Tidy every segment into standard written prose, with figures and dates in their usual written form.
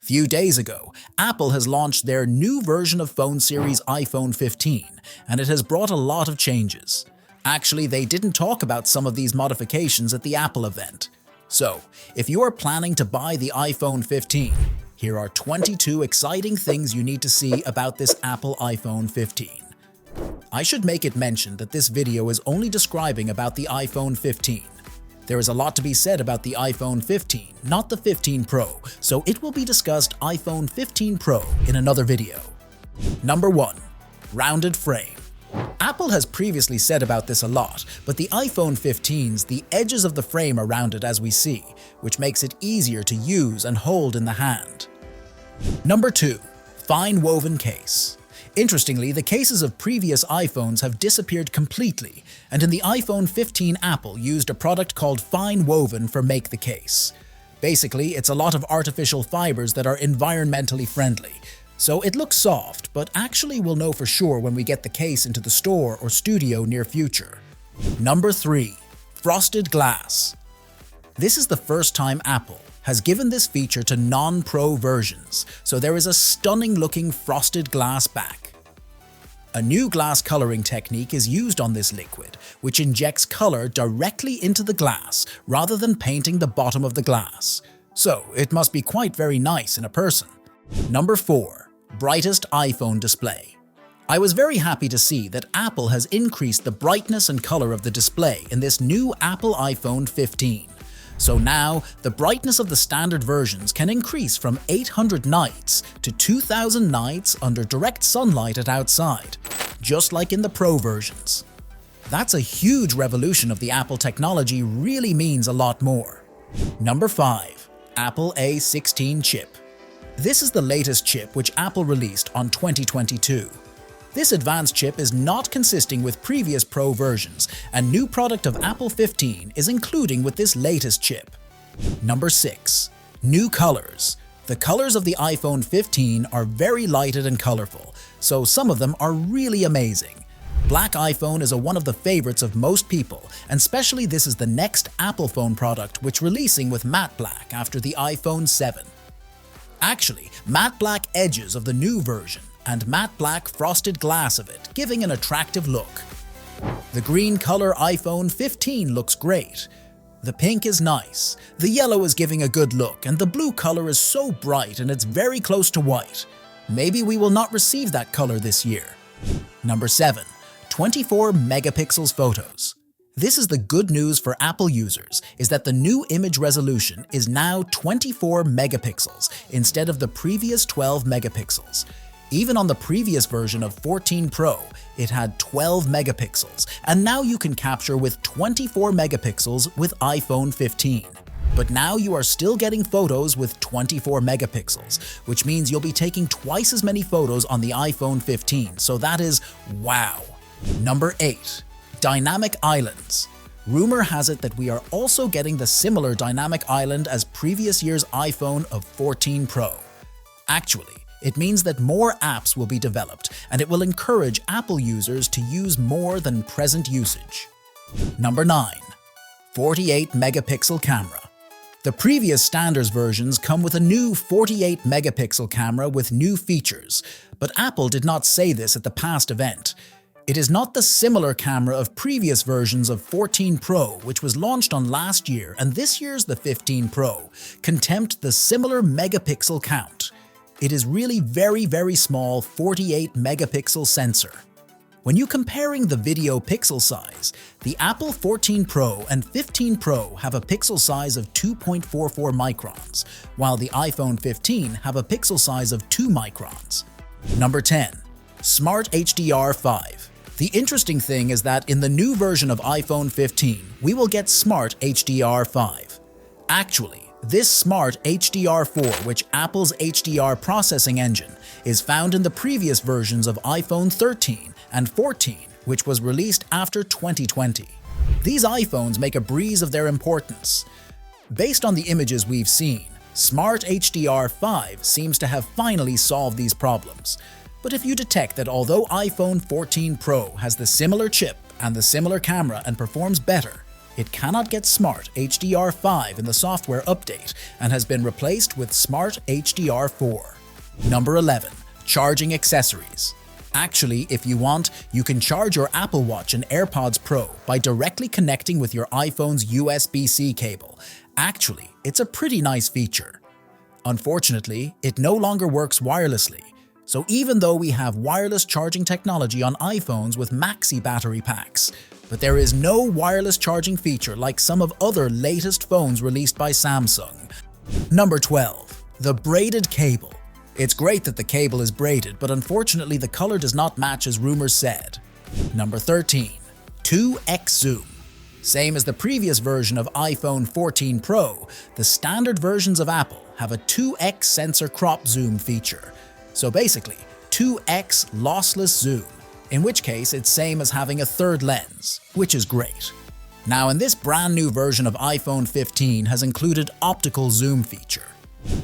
Few days ago, Apple has launched their new version of phone series iPhone 15, and it has brought a lot of changes. Actually, they didn't talk about some of these modifications at the Apple event. So, if you are planning to buy the iPhone 15, here are 22 exciting things you need to see about this Apple iPhone 15. I should make it mention that this video is only describing about the iPhone 15. There is a lot to be said about the iPhone 15, not the 15 Pro, so it will be discussed iPhone 15 Pro in another video. Number 1. Rounded frame. Apple has previously said about this a lot, but the iPhone 15's, the edges of the frame are rounded as we see, which makes it easier to use and hold in the hand. Number 2. Fine woven case. Interestingly, the cases of previous iPhones have disappeared completely, and in the iPhone 15 Apple used a product called fine woven for make the case. Basically, it's a lot of artificial fibers that are environmentally friendly, so it looks soft, but actually we'll know for sure when we get the case into the store or studio near future. Number 3. Frosted glass. This is the first time Apple has given this feature to non-Pro versions, so there is a stunning-looking frosted glass back. A new glass coloring technique is used on this liquid, which injects color directly into the glass rather than painting the bottom of the glass. So it must be quite very nice in a person. Number 4. Brightest iPhone display. I was very happy to see that Apple has increased the brightness and color of the display in this new Apple iPhone 15. So now, the brightness of the standard versions can increase from 800 nits to 2000 nits under direct sunlight at outside, just like in the Pro versions. That's a huge revolution of the Apple technology, really means a lot more. Number 5. Apple A16 chip. This is the latest chip which Apple released on 2022. This advanced chip is not consisting with previous Pro versions, and new product of Apple 15 is including with this latest chip. Number 6. New colors. The colors of the iPhone 15 are very lighted and colorful, so some of them are really amazing. Black iPhone is one of the favorites of most people, and especially this is the next Apple phone product which releasing with matte black after the iPhone 7. Actually, matte black edges of the new version, and matte black frosted glass of it, giving an attractive look. The green color iPhone 15 looks great. The pink is nice, the yellow is giving a good look, and the blue color is so bright and it's very close to white. Maybe we will not receive that color this year. Number 7. 24 megapixels photos. This is the good news for Apple users, is that the new image resolution is now 24 megapixels instead of the previous 12 megapixels. Even on the previous version of 14 Pro, it had 12 megapixels, and now you can capture with 24 megapixels with iPhone 15. But now you are still getting photos with 24 megapixels, which means you'll be taking twice as many photos on the iPhone 15, so that is wow. Number 8. Dynamic islands. Rumor has it that we are also getting the similar dynamic island as previous year's iPhone of 14 Pro. Actually, it means that more apps will be developed, and it will encourage Apple users to use more than present usage. Number 9. 48-megapixel camera. The previous standards versions come with a new 48-megapixel camera with new features, but Apple did not say this at the past event. It is not the similar camera of previous versions of 14 Pro, which was launched on last year, and this year's the 15 Pro, contempt the similar megapixel count. It is really very small 48-megapixel sensor. When you comparing the video pixel size, the Apple 14 Pro and 15 Pro have a pixel size of 2.44 microns, while the iPhone 15 have a pixel size of 2 microns. Number 10. Smart HDR5. The interesting thing is that in the new version of iPhone 15, we will get Smart HDR5. Actually, this Smart HDR4, which Apple's HDR processing engine, is found in the previous versions of iPhone 13 and 14, which was released after 2020. These iPhones make a breeze of their importance. Based on the images we've seen, Smart HDR5 seems to have finally solved these problems. But if you detect that although iPhone 14 Pro has the similar chip and the similar camera and performs better, It cannot get Smart HDR5 in the software update and has been replaced with Smart HDR4. Number 11. Charging accessories. Actually, if you want, you can charge your Apple Watch and AirPods Pro by directly connecting with your iPhone's USB-C cable. Actually, it's a pretty nice feature. Unfortunately, it no longer works wirelessly. So even though we have wireless charging technology on iPhones with maxi battery packs, but there is no wireless charging feature like some of other latest phones released by Samsung. Number 12. The braided cable. It's great that the cable is braided, but unfortunately the color does not match as rumors said. Number 13. 2x zoom. Same as the previous version of iPhone 14 Pro, the standard versions of Apple have a 2x sensor crop zoom feature. So basically, 2x lossless zoom, in which case it's same as having a third lens, which is great. Now, in this brand new version of iPhone 15 has included optical zoom feature.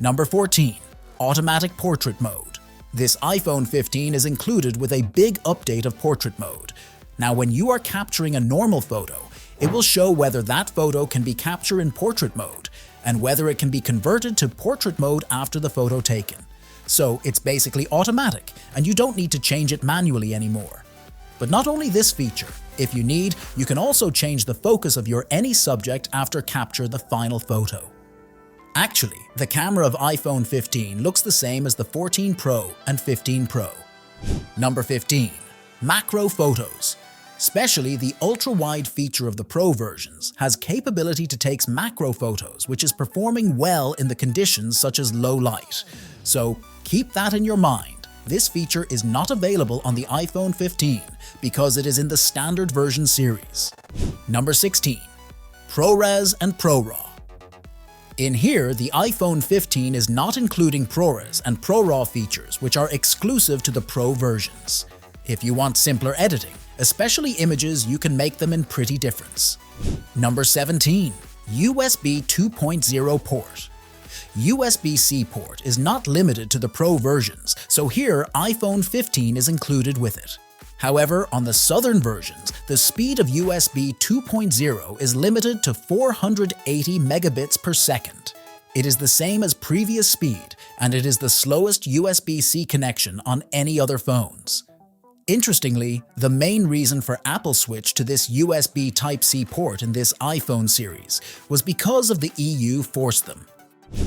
Number 14. Automatic portrait mode. This iPhone 15 is included with a big update of portrait mode. Now, when you are capturing a normal photo, it will show whether that photo can be captured in portrait mode and whether it can be converted to portrait mode after the photo taken. So it's basically automatic and you don't need to change it manually anymore. But not only this feature, if you need, you can also change the focus of your any subject after capture the final photo. Actually, the camera of iPhone 15 looks the same as the 14 Pro and 15 Pro. Number 15. Macro photos. Especially the ultra-wide feature of the Pro versions has capability to take macro photos, which is performing well in the conditions such as low light. So keep that in your mind. This feature is not available on the iPhone 15 because it is in the standard version series. Number 16. ProRes and proRaw. In here, the iPhone 15 is not including ProRes and proRaw features, which are exclusive to the Pro versions. If you want simpler editing, especially images, you can make them in pretty difference. Number 17. USB 2.0 port. USB-C port is not limited to the Pro versions, so here iPhone 15 is included with it. However, on the southern versions, the speed of USB 2.0 is limited to 480 megabits per second. It is the same as previous speed, and it is the slowest USB-C connection on any other phones. Interestingly, the main reason for Apple switched to this USB Type-C port in this iPhone series was because of the EU forced them.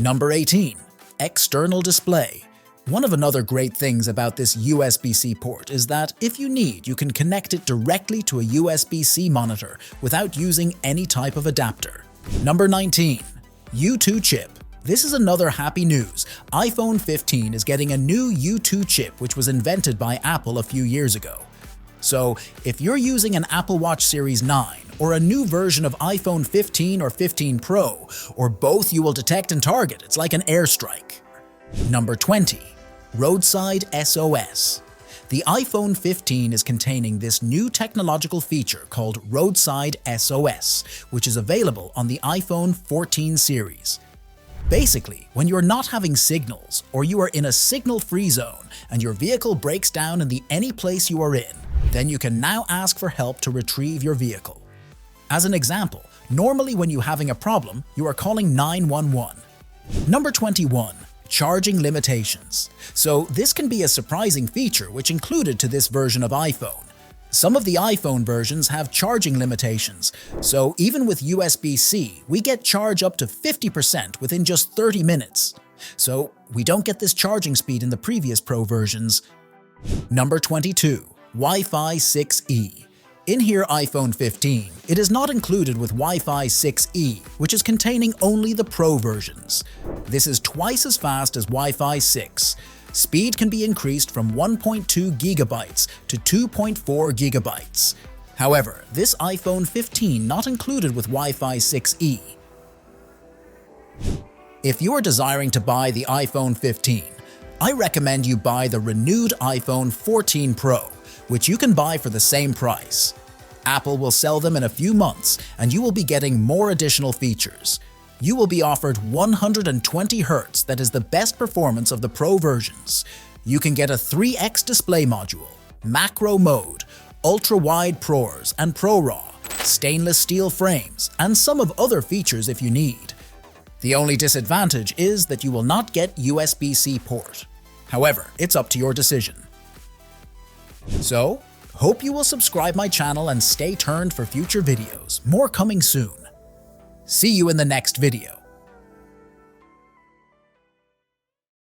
Number 18. External display. One of another great things about this USB-C port is that if you need, you can connect it directly to a USB-C monitor without using any type of adapter. Number 19. U2 chip. This is another happy news. iPhone 15 is getting a new U2 chip which was invented by Apple a few years ago. So if you're using an Apple Watch Series 9 or a new version of iPhone 15 or 15 Pro, or both, you will detect and target. It's like an airstrike. Number 20. Roadside SOS. The iPhone 15 is containing this new technological feature called Roadside SOS, which is available on the iPhone 14 series. Basically, when you're not having signals or you are in a signal-free zone and your vehicle breaks down in any place you are in, then you can now ask for help to retrieve your vehicle. As an example, normally when you're having a problem, you are calling 911. Number 21. Charging limitations. So this can be a surprising feature which included to this version of iPhone. Some of the iPhone versions have charging limitations, so even with USB-C, we get charge up to 50% within just 30 minutes. So we don't get this charging speed in the previous Pro versions. Number 22. Wi-Fi 6E. In here iPhone 15, it is not included with Wi-Fi 6E, which is containing only the Pro versions. This is twice as fast as Wi-Fi 6. Speed can be increased from 1.2 gigabytes to 2.4 gigabytes. However, this iPhone 15 not included with Wi-Fi 6E. If you are desiring to buy the iPhone 15, I recommend you buy the renewed iPhone 14 Pro, which you can buy for the same price. Apple will sell them in a few months, and you will be getting more additional features. You will be offered 120 Hz, that is the best performance of the Pro versions. You can get a 3x display module, macro mode, ultra-wide ProRes and proRaw, stainless steel frames, and some of other features if you need. The only disadvantage is that you will not get USB-C port. However, it's up to your decision. So, hope you will subscribe my channel and stay tuned for future videos, more coming soon. See you in the next video.